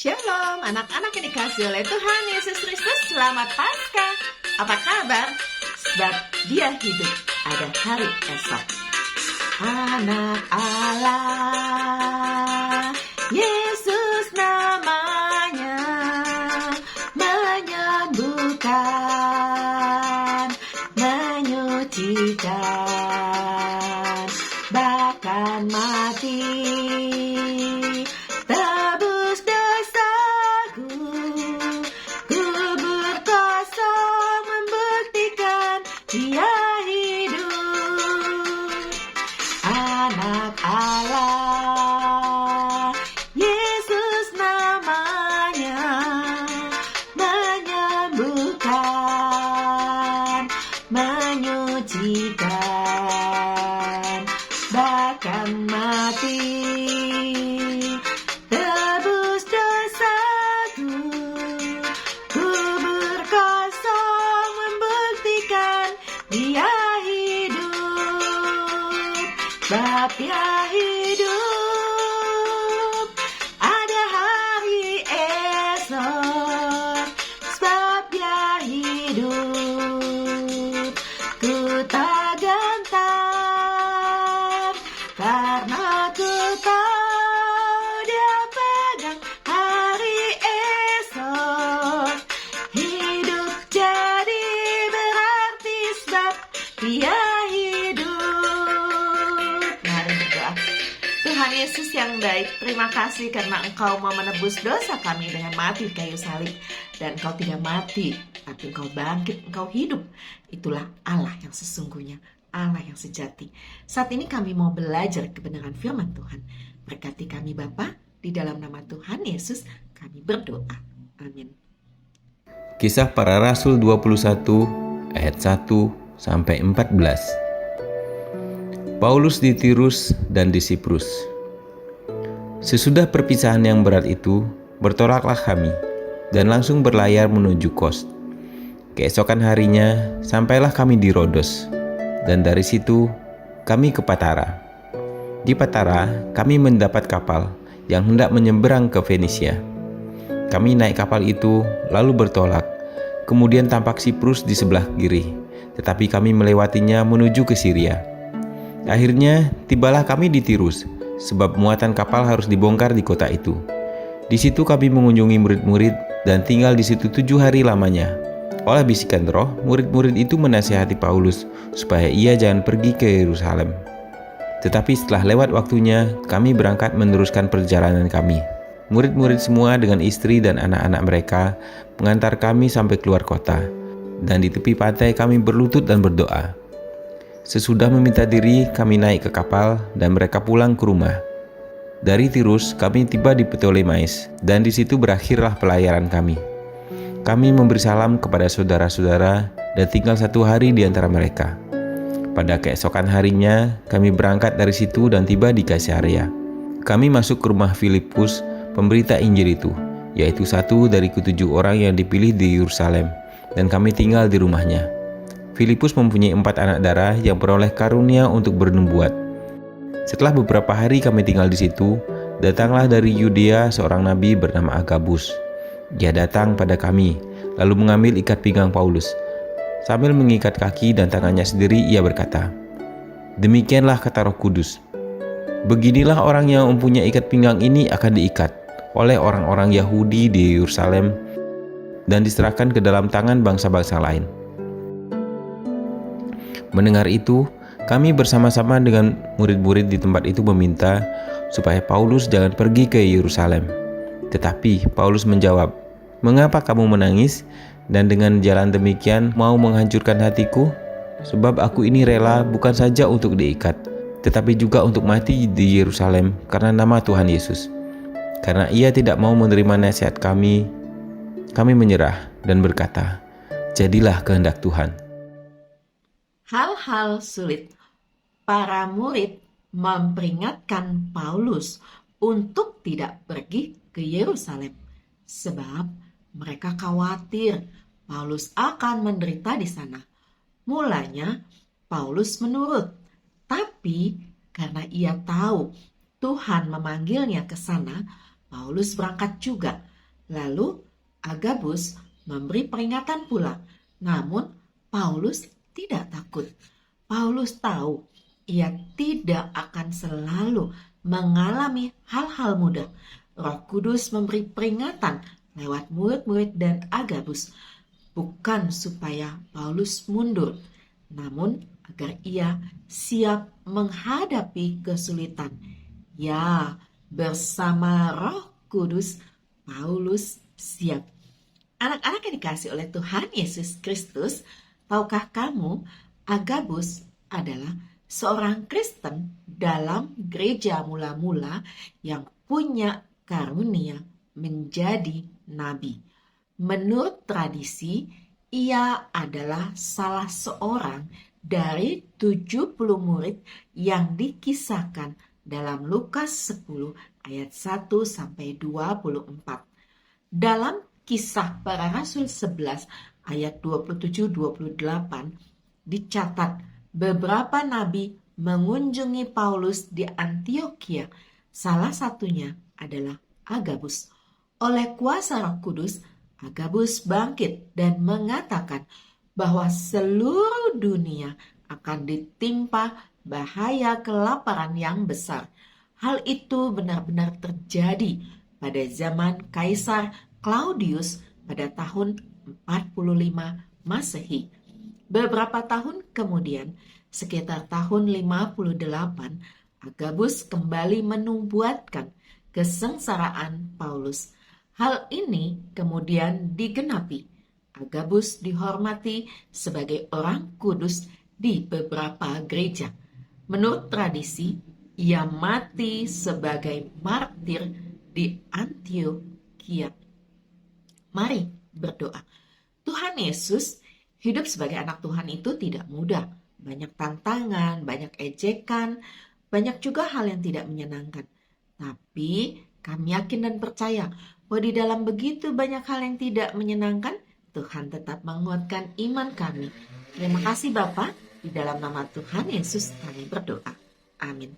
Shalom, anak-anak yang dikasihi oleh Tuhan Yesus Kristus, selamat Paskah. Apa kabar? Sebab Dia hidup, ada hari esok. Anak Allah, Yesus namanya, menyembuhkan, menyucikan, bahkan mati. Tebus dosaku, kubur kosong membuktikan Dia hidup. Anak Allah, Yesus namanya, menyembuhkan, menyucikan, bahkan mati. Tebus dosaku, kubur kosong membuktikan Dia hidup. Bapa Dia hidup, ada hari esok. Sebab Dia hidup, ku tak gentar, karena ku tahu Dia pegang hari esok. Hidup jadi berarti sebab Dia hidup. Mari berdoa. Tuhan Yesus yang baik, terima kasih karena Engkau mau menebus dosa kami dengan mati di kayu salib. Dan Engkau tidak mati, tapi Engkau bangkit, Engkau hidup. Itulah Allah yang sesungguhnya, Allah yang sejati. Saat ini kami mau belajar kebenaran firman Tuhan. Berkati kami Bapa, di dalam nama Tuhan Yesus kami berdoa. Amin. Kisah Para Rasul 21 ayat 1 sampai 14. Paulus di Tirus dan di Siprus. Sesudah perpisahan yang berat itu, bertolaklah kami dan langsung berlayar menuju Kos. Keesokan harinya sampailah kami di Rodos, dan dari situ kami ke Patara. Di Patara kami mendapat kapal yang hendak menyeberang ke Fenisia. Kami naik kapal itu lalu bertolak, kemudian tampak Siprus di sebelah kiri, tetapi kami melewatinya menuju ke Syria. Akhirnya tibalah kami di Tirus, sebab muatan kapal harus dibongkar di kota itu. Di situ kami mengunjungi murid-murid dan tinggal di situ 7 hari lamanya. Oleh bisikan roh, murid-murid itu menasihati Paulus supaya ia jangan pergi ke Yerusalem. Tetapi setelah lewat waktunya, kami berangkat meneruskan perjalanan kami. Murid-murid semua dengan istri dan anak-anak mereka mengantar kami sampai keluar kota, dan di tepi pantai kami berlutut dan berdoa. Sesudah meminta diri, kami naik ke kapal dan mereka pulang ke rumah. Dari Tirus, kami tiba di Ptolemais, dan di situ berakhirlah pelayaran kami. Kami memberi salam kepada saudara-saudara dan tinggal 1 hari di antara mereka. Pada keesokan harinya, kami berangkat dari situ dan tiba di Kaisarea. Kami masuk ke rumah Filipus, pemberita Injil itu, yaitu satu dari ke-7 orang yang dipilih di Yerusalem, dan kami tinggal di rumahnya. Filipus mempunyai 4 anak darah yang beroleh karunia untuk bernubuat. Setelah beberapa hari kami tinggal di situ, datanglah dari Yudea seorang nabi bernama Agabus. Dia datang pada kami, lalu mengambil ikat pinggang Paulus. Sambil mengikat kaki dan tangannya sendiri, ia berkata, "Demikianlah kata Roh Kudus. Beginilah orang yang mempunyai ikat pinggang ini akan diikat oleh orang-orang Yahudi di Yerusalem dan diserahkan ke dalam tangan bangsa-bangsa lain." Mendengar itu, kami bersama-sama dengan murid-murid di tempat itu meminta supaya Paulus jangan pergi ke Yerusalem. Tetapi Paulus menjawab, "Mengapa kamu menangis dan dengan jalan demikian mau menghancurkan hatiku? Sebab aku ini rela bukan saja untuk diikat, tetapi juga untuk mati di Yerusalem karena nama Tuhan Yesus." Karena ia tidak mau menerima nasihat kami menyerah dan berkata, "Jadilah kehendak Tuhan." Hal-hal sulit. Para murid memperingatkan Paulus untuk tidak pergi ke Yerusalem, sebab mereka khawatir Paulus akan menderita di sana. Mulanya Paulus menurut, tapi Karena ia tahu Tuhan memanggilnya ke sana, Paulus berangkat juga. Lalu Agabus memberi peringatan pula. Namun Paulus tidak takut. Paulus tahu ia tidak akan selalu mengalami hal-hal mudah. Roh Kudus memberi peringatan lewat murid-murid dan Agabus, bukan supaya Paulus mundur, namun agar ia siap menghadapi kesulitan. Ya, bersama Roh Kudus, Paulus siap. Anak-anak yang dikasih oleh Tuhan Yesus Kristus, tahukah kamu Agabus adalah seorang Kristen dalam gereja mula-mula yang punya karunia menjadi nabi. Menurut tradisi, ia adalah salah seorang dari 70 murid yang dikisahkan dalam Lukas 10 ayat 1 sampai 24. Dalam Kisah Para Rasul 11 ayat 27-28 dicatat beberapa nabi mengunjungi Paulus di Antiokhia. Salah satunya adalah Agabus. Oleh kuasa Roh Kudus, Agabus bangkit dan mengatakan bahwa seluruh dunia akan ditimpa bahaya kelaparan yang besar. Hal itu benar-benar terjadi pada zaman Kaisar Claudius pada tahun 45 Masehi. Beberapa tahun kemudian, sekitar tahun 58, Agabus kembali menubuatkan kesengsaraan Paulus. Hal ini kemudian digenapi. Agabus dihormati sebagai orang kudus di beberapa gereja. Menurut tradisi, ia mati sebagai martir di Antiokhia. Mari berdoa. Tuhan Yesus, hidup sebagai anak Tuhan itu tidak mudah. Banyak tantangan, banyak ejekan, banyak juga hal yang tidak menyenangkan. Tapi kami yakin dan percaya bahwa di dalam begitu banyak hal yang tidak menyenangkan, Tuhan tetap menguatkan iman kami. Terima kasih Bapa, di dalam nama Tuhan Yesus kami berdoa. Amin.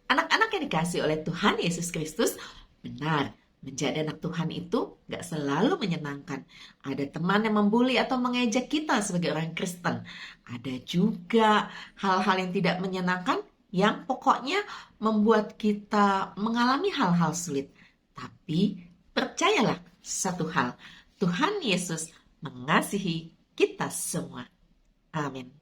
Anak-anak yang dikasih oleh Tuhan Yesus Kristus, benar, menjadi anak Tuhan itu gak selalu menyenangkan. Ada teman yang membuli atau mengejek kita sebagai orang Kristen. Ada juga hal-hal yang tidak menyenangkan yang pokoknya membuat kita mengalami hal-hal sulit. Tapi percayalah satu hal, Tuhan Yesus mengasihi kita semua. Amin.